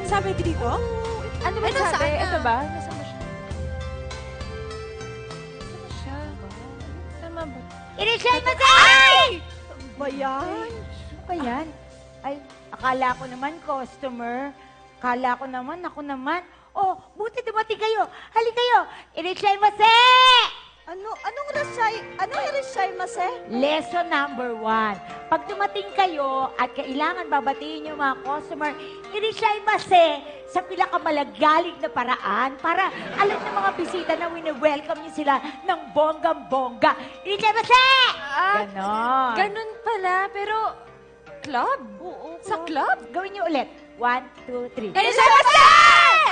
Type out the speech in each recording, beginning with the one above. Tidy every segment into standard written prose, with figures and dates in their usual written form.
Sabi dito? Ano ba Ay, nasaan sabi? na? Ito ba? Nasaan ba siya? Nasaan ba siya? Tama ba? Irisyаймase! Ba yan? Ano ba yan? Ay, akala ko naman customer. Akala ko naman, ako naman. Oh, buti dumating kayo. Hali kayo. Irisyаймase! Anong irisyаймase? Lesson number 1. Pag dumating kayo at kailangan babatiin yung mga customer, irisyаймase sa pinakamalagaling na paraan para alam ng mga bisita na wini-welcome niyo sila ng bonggang-bongga. Irisyаймase! Ganon. Ganun pala, pero club? Oo. Sa club? Gawin niyo ulit. 1, 2, 3. Irisyаймase!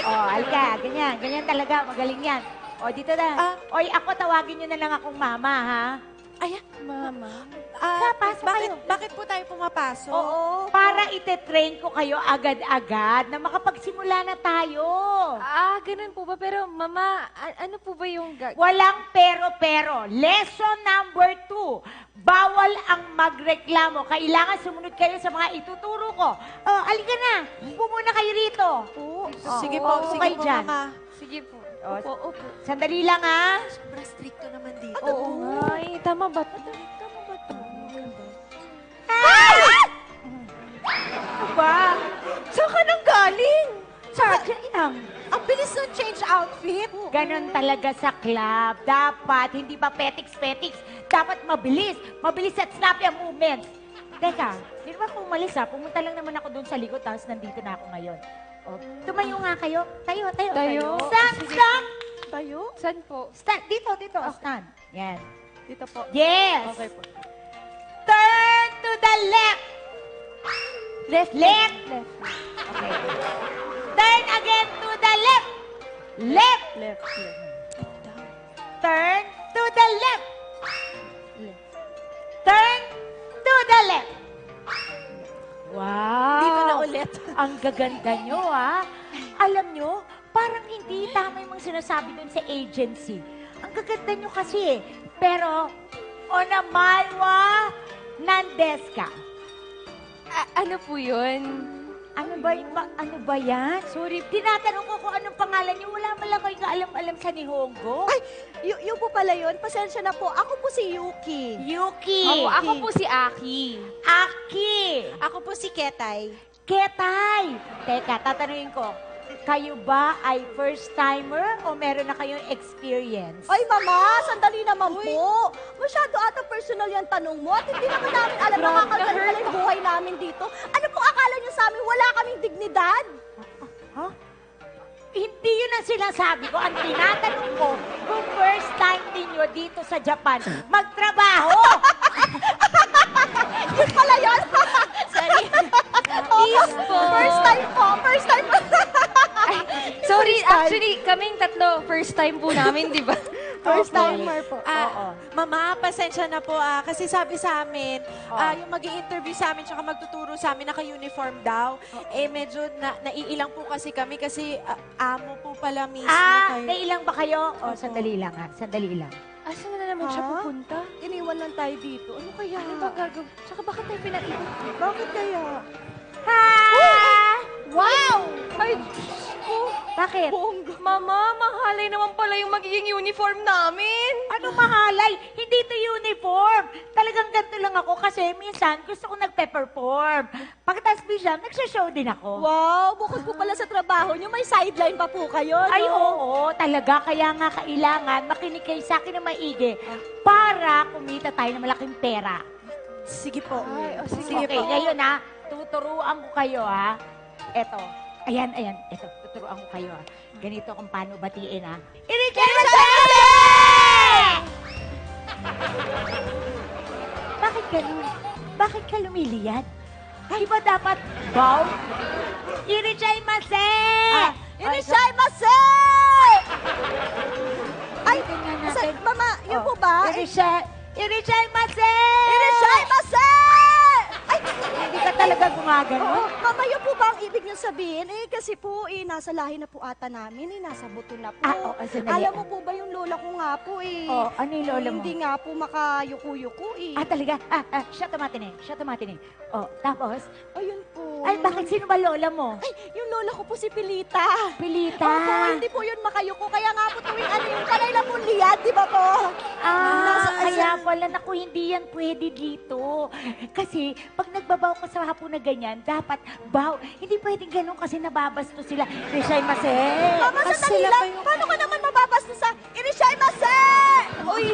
Oh, halika. Ganyan. Ganyan talaga. Magaling yan. O, dito na. Oy, ako tawagin niyo na lang akong mama, ha? Ayan. Mama. Pasok kayo. Bakit po tayo pumapasok? Oo. Para ite-train ko kayo agad-agad na makapagsimula na tayo. Ganun po ba? Pero mama, ano po ba yung... Walang pero-pero. Lesson number 2. Bawal ang magreklamo. Kailangan sumunod kayo sa mga ituturo ko. Oh, alika na. Pumuna kayo rito. Sige Oo, po, upo sige kayo po, dyan. mama. Sige po. Oh, Opo. Sandali lang, ha? Sobrang stricto naman dito. Oo nga. Tama ba? Tama ba ito? Ano ba? Saan ka nang galing? Sardiang. Ang bilis ng change outfit. Ganon talaga sa club. Dapat, hindi pa petiks-petiks. Dapat mabilis. Mabilis at snappy ang movements. Teka, di ba kung umalis ha? Pumunta lang naman ako doon sa likod, tapos nandito na ako ngayon. O, tumayo nga kayo. Tayo. Tayo? Stand, Sige. stand! Tayo? Saan po? Stand, dito. Stand. Yan. Dito po. Yes! Okay po. Turn to the left! Left. Okay. Turn again to the left! Left! Left. Turn to the left! Turn to the left! Wow! Dito na ulit. Ang gaganda nyo, ha? Alam nyo, parang hindi tama yung mga sinasabi dun sa agency. Ang gaganda nyo kasi eh. Pero, onamalwa nandeska. Ano po yun? Ano ba yan? Sorry, tinatanong ko kung anong pangalan niyo. Wala man lang kayo alam sa Nihongo. Ay, yun po pala yun. Pasensya na po. Ako po si Yuki. Yuki. Ako po si Aki. Aki. Ako po si Ketay. Ketay. Teka, tatanungin ko. Kayo ba ay first-timer o meron na kayong experience? Ay, mama, sandali naman po. Masyado ata personal yung tanong mo at hindi naman namin alam na kakagaling yung buhay namin dito. Ano pong akala niyo sa amin? Wala kaming dignidad? Ha? Hindi yun ang sinasabi ko. Ang tinatanong ko, kung first time ninyo dito sa Japan, magtrabaho! Yun pala yun. Sorry. Please po. First time po. Sorry, actually, kaming tatlo, first time po namin, di ba? First Okay. timer po. Oo. Mama, pasensya na po kasi sabi sa amin, yung mag-i-interview sa amin tsaka magtuturo sa amin naka-uniform daw. Medyo naiilang po kasi kami kasi amo po pala mismo kayo. Nailang ba kayo? O, sandali lang ha. Sandali lang. Asan na naman siya Ha? pupunta? Iniwan lang tayo dito. Ano kaya? Ano ba gagawin? Tsaka bakit tayo pinag-iwan? Bakit kaya? Ha? Wow! Ay, Diyos ko. Bakit? Mama, mahalay naman pala yung magiging uniform namin. Ano mahalay? Hindi to uniform. Talagang ganito lang ako kasi minsan gusto ko nagpe-perform. Pagkatapos bigla, nagsha-show din ako. Wow! Bukod po pala sa trabaho niyo, may sideline pa po kayo, no? Ay, oo, talaga. Kaya nga kailangan makinig kayo sa akin na maigi para kumita tayo ng malaking pera. Sige po. Ay, sige Okay, ngayon ha, tuturuan ko kayo ha. Eto. Ayan. Eto, tuturuan ko kayo ha. Ganito kung paano batiin ha. Irikyamase! Bakit ganun? Bakit ka lumiliyad? Di ba dapat bow? Irikyamase! Irisyаймase! Ay, Tingnan natin. mama, yun po ba? Irikyamase! Irisyаймase! Ay, Hindi ka talaga gumagano? mama, yun po po ba ang ibig niyo sabihin? Kasi po, nasa lahi na po ata namin, nasa buto na po. Oo, sandali. Alam mo po ba yung lola ko nga po Oh, ano yung lola mo? Hindi nga po makayuko-yuko Talaga? Siya tumatinin. Oh, tapos? Ayun po. Ay, bakit? Sino ba lola mo? Ay, yung lola ko po si Pilita. Pilita. Opo, hindi po yun makayuko. Kaya nga po tuwing yung kalay na po liyad, di ba po? Kaya pala, naku, hindi yan pwede dito. Kasi, pag nagbabaw ka sa hapon na ganyan, dapat baw. Hindi pwedeng ganun kasi nababasto sila. Rishay Mase. Mama, Ah, sandali sila lang. pa yung- Paano ka naman mababasta sa Irishay Mase? Uy.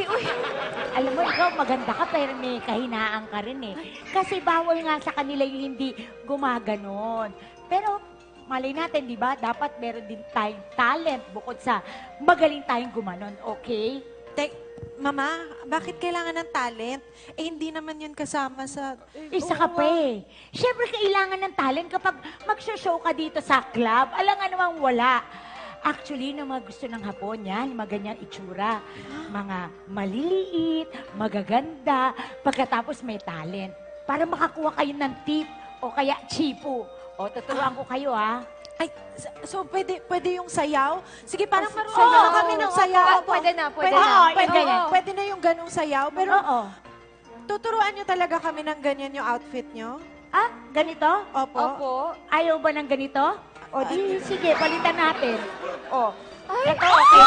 Alam mo, ikaw maganda ka pero may kahinaan ka rin eh. Kasi bawal nga sa kanila yung hindi gumaganon. Pero malay natin, di ba? Dapat meron din tayong talent bukod sa magaling tayong gumanon, okay? Mama, bakit kailangan ng talent? Hindi naman yun kasama sa... Isa ka pa eh. Siyempre, kailangan ng talent kapag mag-show ka dito sa club. Alam nga namang wala. Actually, na mga gusto ng Hapon yan, mga ganyan itsura. Mga maliliit, magaganda, pagkatapos may talent. Para makakuha kayo ng tip o kaya chipo. O, tuturuan ko kayo ha. Ay, so pwede yung sayaw? Sige, parang marunong sayaw. na kami ng sayaw. Pwede na. Pwede na yung ganong sayaw. Pero Oo. tuturuan nyo talaga kami ng ganyan yung outfit nyo? Ganito? Opo. Opo. Ayaw ba ng ganito? O di, sige, palitan natin. O, Ay, ito, okay.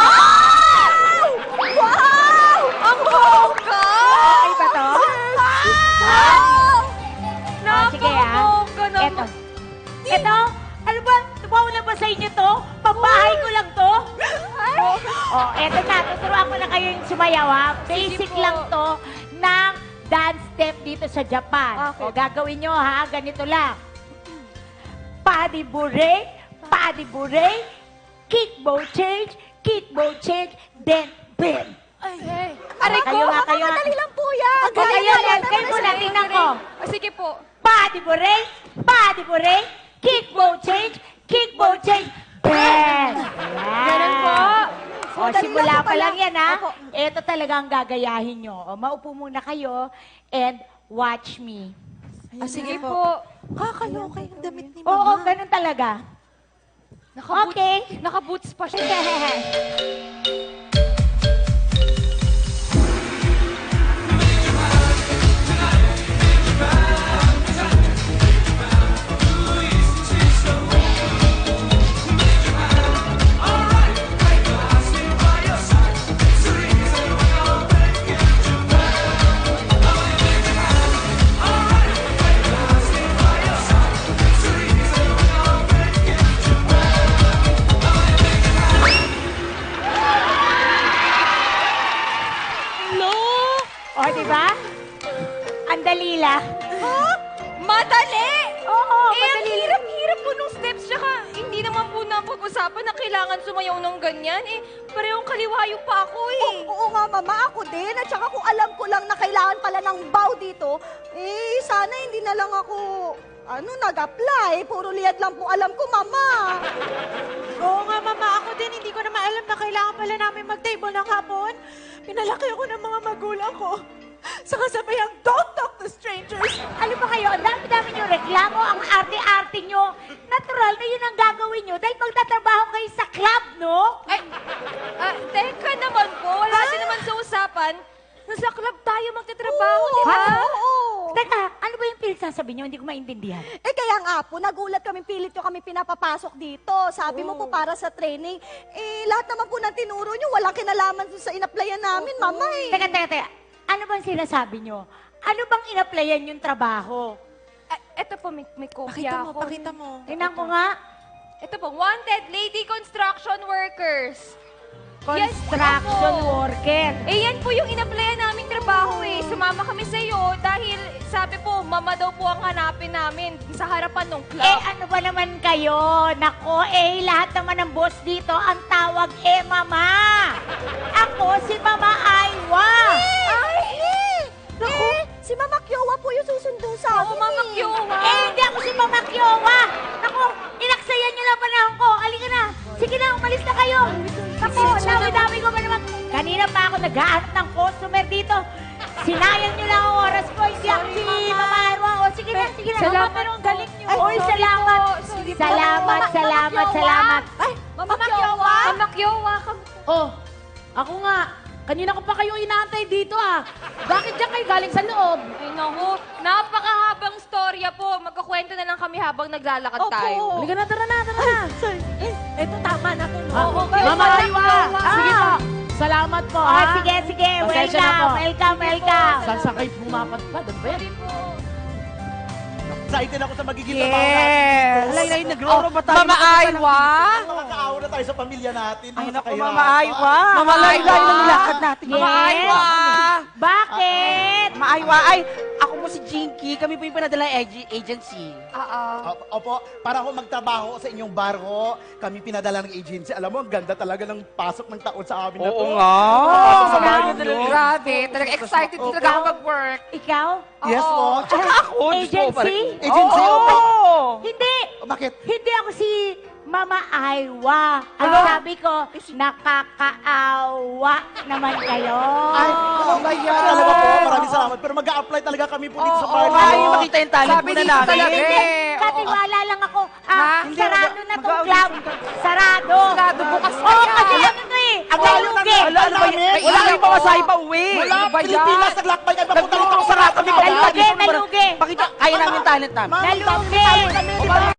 Wow! ang bongga! Okay ba to? Sige Napakabongga naman. Ito. Ito? Ano ba? Tubaw na ba sa inyo to? Pabahay ko lang to? Eto na. Tuturuan ko na kayo yung sumayaw ha. Basic po. lang to ng dance step dito sa Japan. Okay. O, gagawin nyo ha. Ganito lang. Paddy bure, kick bow change, then bend. Aray ko! Kayo nga. Madali lang po yan. Yan. Kayo muna, tingnan ko. Sige po. Body bure, kick bow change, bend. Ganun po. O, simula pa lang yan, ha? Opo. Ito talaga ang gagayahin nyo. O, maupo muna kayo and watch me. Sige Sige po. po. Kakaloka yung damit ni Oo, Mama. ganun talaga. Okay. Naka-boots pa siya. O, di ba? Ang dali lang. Madali! Oo, Ang madali lang. hirap-hirap po nung steps. Tsaka, hindi naman po napag-usapan na kailangan sumayaw ng ganyan. Parehong kaliwayo pa ako Oo nga, mama. Ako din. At saka kung alam ko lang na kailangan pala ng bow dito, sana hindi na lang ako, nag-apply. Puro liyad lang po alam ko, mama. Oo nga, Mama. Ako din, hindi ko naman alam na kailangan pala namin mag-table ng hapon. Pinalaki ako ng mga magulang ko. Saka sabay ang don't talk to strangers. Ano ba kayo? Ang dami-dami nyo reklamo, ang arte-arte nyo. Natural na yun ang gagawin nyo dahil magtatrabaho kayo sa club, no? Teka naman po. Wala din naman sa usapan. Nasa club tayo magtatrabaho, di ba? Oo. Teka, ano ba yung pinagsasabi nyo? Hindi ko maintindihan. Kaya nga po, nagulat kami, pilit nyo kami pinapapasok dito. Sabi mo po para sa training. Lahat naman po ng tinuro nyo, walang kinalaman dun sa inaplayan namin, mama Teka. Ano bang sinasabi nyo? Ano bang inaplayan yung trabaho? Eto po, may Pakita kopya mo, ako. pakita mo. Tingnan ko nga. Ito po, wanted lady construction workers. Construction worker. Yan po yung inaplayan naming trabaho Sumama kami sa iyo dahil sabi po, mama daw po ang hanapin namin sa harapan ng club. Ano ba naman kayo? Nako, lahat naman ng boss dito, ang tawag mama. Ako si Mama Aywa. Naku, si Mama Kyowa po yung susundo sa amin. Oo, Mama Kyowa. Hindi ako si Mama Kyowa. Naku, inaksayan nyo lang panahon ko. Halika na. Sige na, umalis na kayo. Naku, dami-dami ko ba naman. Kanina pa ako nag-aanap ng customer dito. Sinayang nyo lang ang oras ko. Hindi ako si Mama Aywa. O, sige na. Salamat Pero ang galing nyo. Uy, salamat. Salamat. Ay, Mama Kyowa? Mama Kyowa, Oh, ako nga. Kanina ko pa kayo inaantay dito ah. Bakit diyan kayo galing sa loob? Ay naku, napakahabang storya po. Magkakwento na lang kami habang naglalakad tayo. Halika na, tara na. Ito tama na to. no? Oo, Mama Aywa. Sige po. Salamat po ha. Sige. Pasensya na po. Welcome. Saan kayo pumapadpad? Ano ba yan? Excited ako sa magiging trabaho natin dito. Alay, nagro-ro ba tayo? Mama Aywa? Makakaawa na tayo sa pamilya natin. Ay, Sa naku, kahirapan. Mama Aywa. Mama Laylay Aywa. ng lakad natin. Mama Aywa! Bakit? Mama Aywa, ay, ako po si Jinky. Kami po yung pinadala agency. Opo, para ho magtrabaho sa inyong bar ho, kami pinadala ng agency. Alam mo, ang ganda talaga ng pasok ng taon sa amin na to. Oo nga. Pasok sa bar Grabe, ninyo. grabe. Talaga excited talaga ako mag-work. Ikaw? Yes po. Tsaka ako. Diyos ko, Agency? Agency, opo. Hindi. Bakit? Hindi ako si Mama Aywa. Ang sabi ko, nakakaawa naman kayo. Ay, ba yan? Talaga po, maraming salamat. Pero mag-a-apply talaga kami po dito sa bar Ay, ninyo. makita yung talent Sabi muna dito namin. talaga Hindi, eh. katiwala lang ako. Ha? Sarado na tong club. Sarado. Sarado, bukas na Oo, yan. kasi ano to eh. Ang lalugi. Ala, ano ba yun? May Wala ilaw kayong pamasahe pa uwi. Wala, Ano ba yan? Pilipinas, naglakbay kayo. Papunta rito Nagpunta sa sa kami. Nalugi. Pakita, kaya namin talent namin. Nalugi.